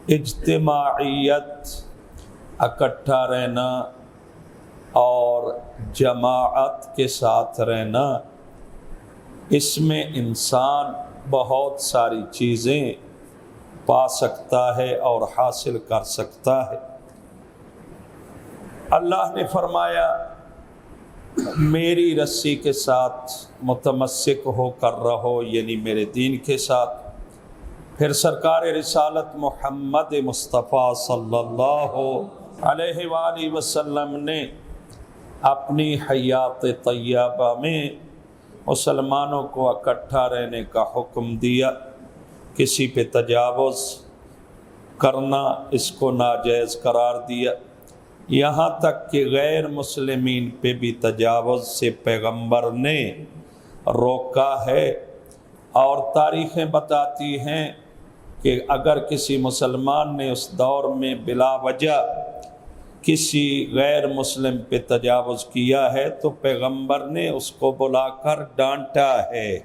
اجتماعیت، اکٹھا رہنا اور جماعت کے ساتھ رہنا، اس میں انسان بہت ساری چیزیں پا سکتا ہے اور حاصل کر سکتا ہے۔ اللہ نے فرمایا میری رسی کے ساتھ متمسک ہو کر رہو، یعنی میرے دین کے ساتھ۔ پھر سرکار رسالت محمد مصطفیٰ صلی اللہ علیہ وآلہ وسلم نے اپنی حیات طیبہ میں مسلمانوں کو اکٹھا رہنے کا حکم دیا۔ کسی پہ تجاوز کرنا اس کو ناجائز قرار دیا، یہاں تک کہ غیر مسلمین پہ بھی تجاوز سے پیغمبر نے روکا ہے۔ اور تاریخیں بتاتی ہیں کہ اگر کسی مسلمان نے اس دور میں بلا وجہ کسی غیر مسلم پہ تجاوز کیا ہے تو پیغمبر نے اس کو بلا کر ڈانٹا ہے۔